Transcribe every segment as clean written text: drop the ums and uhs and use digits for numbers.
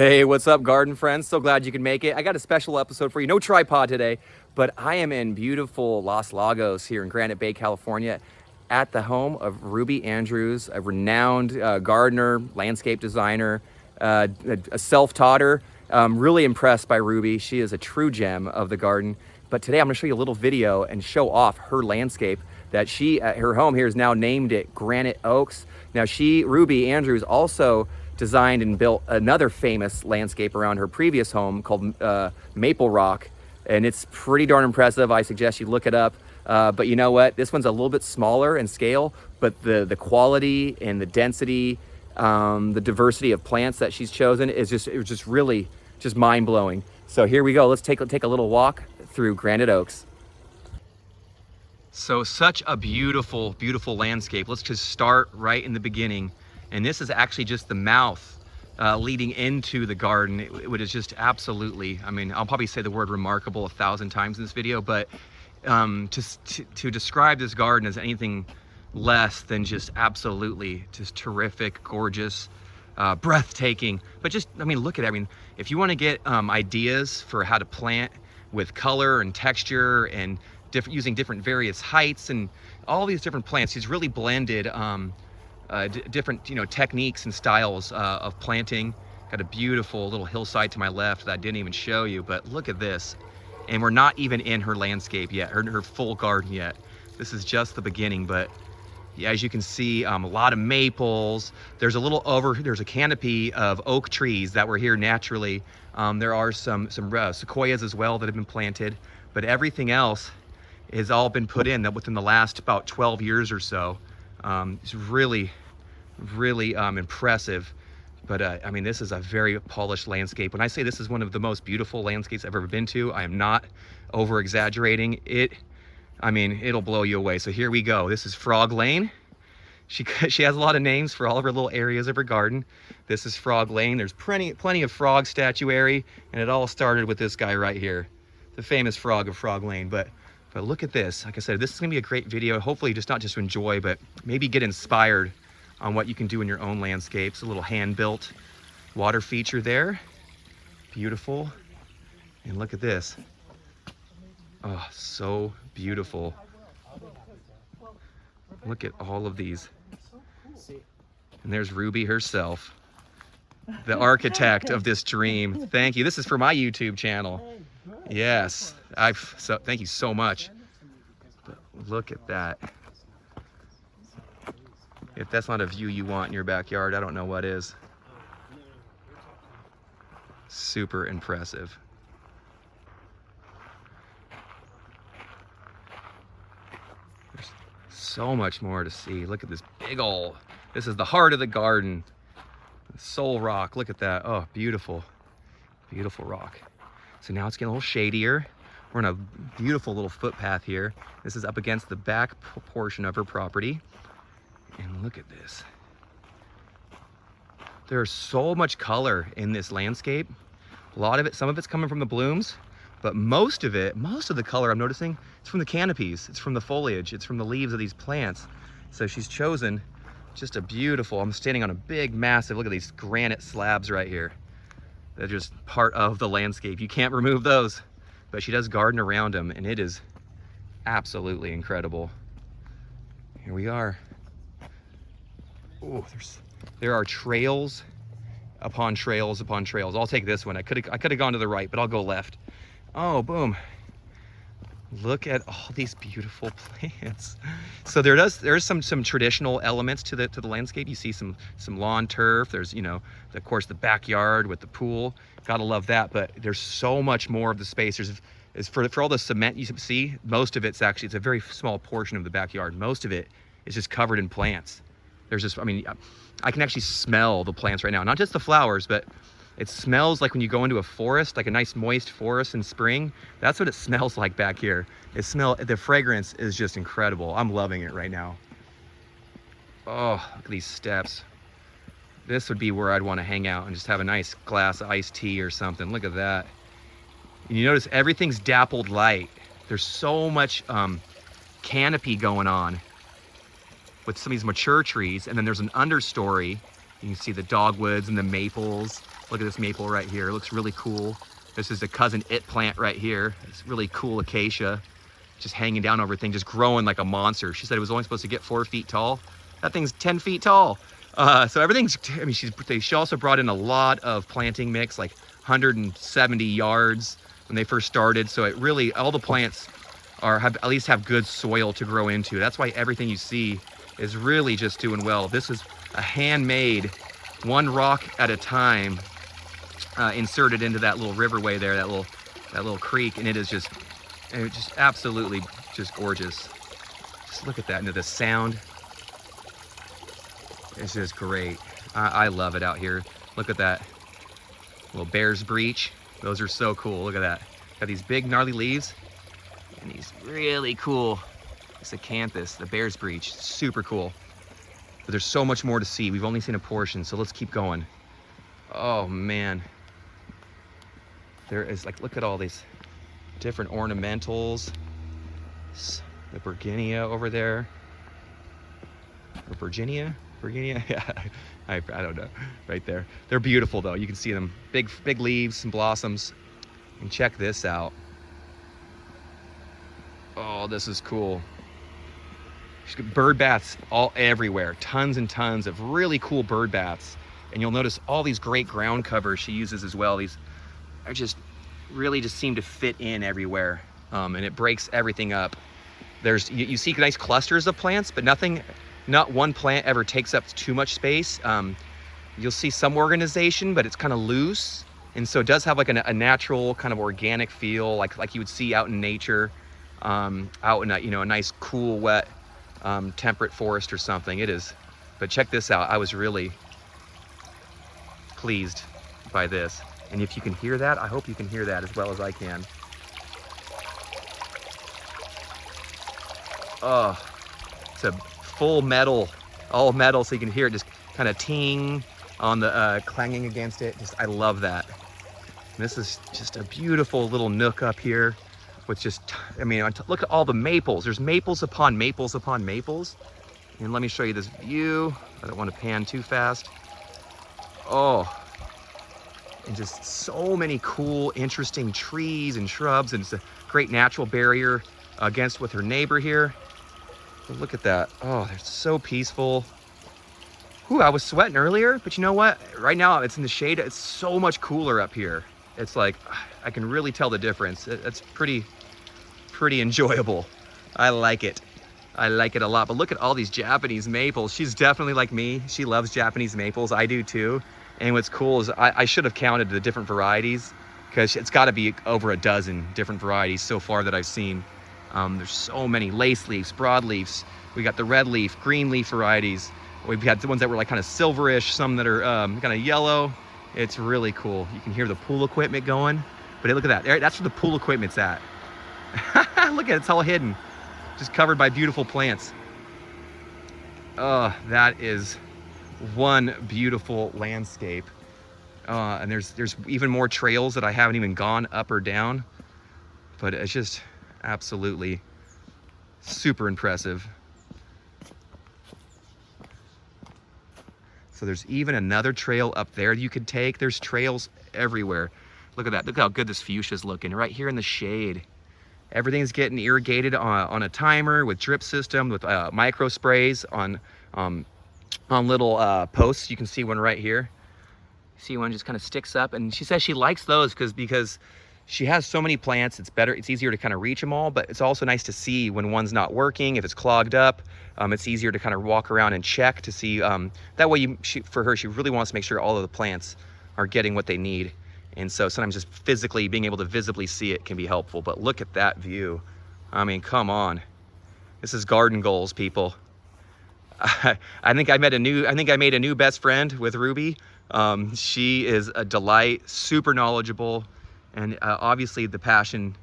Hey, what's up, garden friends? So glad you can make it. I got a special episode for you. No tripod today, but I am in beautiful Los Lagos here in Granite Bay, California, at the home of Ruby Andrews, a renowned gardener, landscape designer, a self-taughter. Really impressed by Ruby. She is a true gem of the garden. But today I'm gonna show you a little video and show off her landscape that she, at her home here, has now named it Granite Oaks. Now Ruby Andrews, also designed and built another famous landscape around her previous home called Maple Rock, and it's pretty darn impressive. I suggest you look it up. But you know what? This one's a little bit smaller in scale, but the quality and the density, the diversity of plants that she's chosen is just really mind blowing. So here we go. Let's take a little walk through Granite Oaks. So such a beautiful, beautiful landscape. Let's just start right in the beginning. And this is actually just the mouth leading into the garden. It is just absolutely, I mean, I'll probably say the word remarkable 1,000 times in this video, but to describe this garden as anything less than just absolutely just terrific, gorgeous, breathtaking. But just, I mean, look at it. I mean, if you want to get ideas for how to plant with color and texture and using different various heights and all these different plants, he's really blended different techniques and styles of planting. Got a beautiful little hillside to my left that I didn't even show you, but look at this. And we're not even in her landscape yet, her full garden yet. This is just the beginning, but yeah, as you can see, a lot of maples. There's a canopy of oak trees that were here naturally. There are some sequoias as well that have been planted, but everything else has all been put in within the last about 12 years or so. It's really impressive. But I mean, this is a very polished landscape. When I say this is one of the most beautiful landscapes I've ever been to, I am not over exaggerating. I mean, it'll blow you away. So here we go. This is Frog Lane. She has a lot of names for all of her little areas of her garden. This is Frog Lane. There's plenty of frog statuary, and it all started with this guy right here, the famous frog of Frog Lane. But look at this. Like I said, this is gonna be a great video. Hopefully just not just to enjoy, but maybe get inspired on what you can do in your own landscapes. A little hand-built water feature there. Beautiful. And look at this. Oh, so beautiful. Look at all of these. And there's Ruby herself, the architect of this dream. Thank you. This is for my YouTube channel. Yes, thank you so much. But look at that. If that's not a view you want in your backyard, I don't know what is. Super impressive. There's so much more to see. Look at this this is the heart of the garden. Soul rock, look at that. Oh, beautiful, beautiful rock. So now it's getting a little shadier. We're on a beautiful little footpath here. This is up against the back portion of her property. And look at this. There's so much color in this landscape. A lot of it, some of it's coming from the blooms, but most of the color I'm noticing, it's from the canopies, it's from the foliage, it's from the leaves of these plants. So she's chosen just a beautiful, I'm standing on a big, massive, look at these granite slabs right here. They're just part of the landscape. You can't remove those, but she does garden around them, and it is absolutely incredible. Here we are. Oh, there are trails upon trails upon trails. I'll take this one. I could have gone to the right, but I'll go left. Oh, boom. Look at all these beautiful plants. So there's some traditional elements to the landscape. You see some lawn turf. There's, of course, the backyard with the pool. Gotta love that. But there's so much more of the space. For all the cement you see, most of it's a very small portion of the backyard. Most of it is just covered in plants. I mean, I can actually smell the plants right now. Not just the flowers, but it smells like when you go into a forest, like a nice moist forest in spring. That's what it smells like back here. The fragrance is just incredible. I'm loving it right now. Oh, look at these steps. This would be where I'd want to hang out and just have a nice glass of iced tea or something. Look at that. And you notice everything's dappled light. There's so much canopy going on with some of these mature trees, and then there's an understory. You can see the dogwoods and the maples Look at this maple right here. It looks really cool. This is a cousin it plant right here. It's really cool acacia, just hanging down over everything, just growing like a monster. She said it was only supposed to get 4 feet tall. That thing's 10 feet tall. So everything's, I mean, she also brought in a lot of planting mix, like 170 yards when they first started. So it really, all the plants at least have good soil to grow into. That's why everything you see is really just doing well. This is a handmade, one rock at a time, inserted into that little riverway there, that little creek, and it's just absolutely just gorgeous. Just look at that, and the sound. It's just great. I love it out here. Look at that little bear's breech. Those are so cool. Look at that. Got these big gnarly leaves and these really cool, this acanthus, the bear's breech. Super cool. But there's so much more to see. We've only seen a portion, so let's keep going. Oh man. There is, like, look at all these different ornamentals. The Virginia over there. Or Virginia? Yeah, I don't know. Right there. They're beautiful though. You can see them. Big leaves and blossoms. And check this out. Oh, this is cool. She's got bird baths all everywhere. Tons and tons of really cool bird baths. And you'll notice all these great ground covers she uses as well. These are just really just seem to fit in everywhere. And it breaks everything up. You see nice clusters of plants, but not one plant ever takes up too much space. You'll see some organization, but it's kind of loose. And so it does have like a natural kind of organic feel, like you would see out in nature, out in a nice, cool, wet, temperate forest or something. It is. But check this out. I was really pleased by this. And if you can hear that, I hope you can hear that as well as I can. Oh, it's a full metal, all metal, so you can hear it just kind of ting on the clanging against it. I love that. And this is just a beautiful little nook up here with just, I mean, look at all the maples. There's maples upon maples upon maples. And let me show you this view. I don't want to pan too fast. Oh, and just so many cool, interesting trees and shrubs, and it's a great natural barrier against with her neighbor here. But look at that. Oh, they're so peaceful. Ooh, I was sweating earlier, but you know what? Right now it's in the shade. It's so much cooler up here. It's like, I can really tell the difference. It's pretty enjoyable. I like it. I like it a lot. But look at all these Japanese maples. She's definitely like me. She loves Japanese maples. I do too. And what's cool is I should have counted the different varieties, because it's got to be over a dozen different varieties so far that I've seen. There's so many lace leaves, broadleafs. We got the red leaf, green leaf varieties. We've got the ones that were like kind of silverish, some that are kind of yellow. It's really cool. You can hear the pool equipment going. But look at that. That's where the pool equipment's at. Look at it. It's all hidden. Just covered by beautiful plants. That is one beautiful landscape. And there's even more trails that I haven't even gone up or down. But it's just absolutely super impressive. So there's even another trail up there you could take. There's trails everywhere. Look at that. Look how good this fuchsia's looking right here in the shade. Everything's getting irrigated on a timer with drip system, with micro sprays on little posts. You can see one right here. See one just kind of sticks up, and she says she likes those because she has so many plants. It's easier to kind of reach them all, but it's also nice to see when one's not working, if it's clogged up. It's easier to kind of walk around and check to see. That way, for her, she really wants to make sure all of the plants are getting what they need. And so sometimes just physically being able to visibly see it can be helpful. But look at that view. I mean, come on. This is garden goals, people. I think I made a new best friend with Ruby. She is a delight, super knowledgeable, and obviously the passion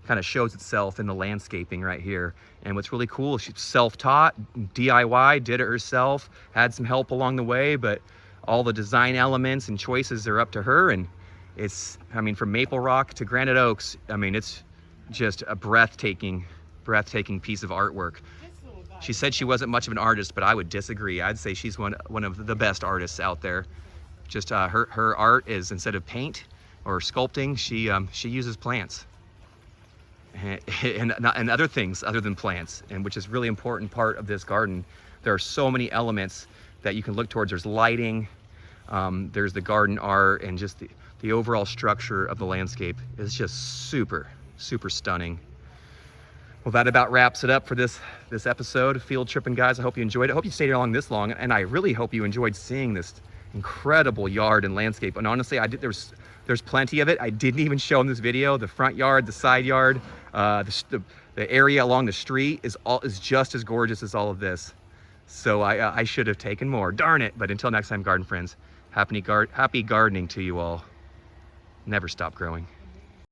kind of shows itself in the landscaping right here. And what's really cool, she's self-taught, DIY, did it herself, had some help along the way, but all the design elements and choices are up to her. And it's, I mean, from Maple Rock to Granite Oaks, I mean, it's just a breathtaking piece of artwork. She said she wasn't much of an artist, but I would disagree. I'd say she's one of the best artists out there. Just her art is, instead of paint or sculpting, she uses plants and other things other than plants, and which is really important part of this garden. There are so many elements that you can look towards. There's lighting, there's the garden art, and just the overall structure of the landscape is just super, super stunning. Well, that about wraps it up for this episode of Field Tripping, guys. I hope you enjoyed it. I hope you stayed along this long, and I really hope you enjoyed seeing this incredible yard and landscape. And honestly, there's plenty of it. I didn't even show in this video. The front yard, the side yard, the area along the street is just as gorgeous as all of this. So I should have taken more, darn it. But until next time, garden friends, happy gardening to you all. Never stop growing.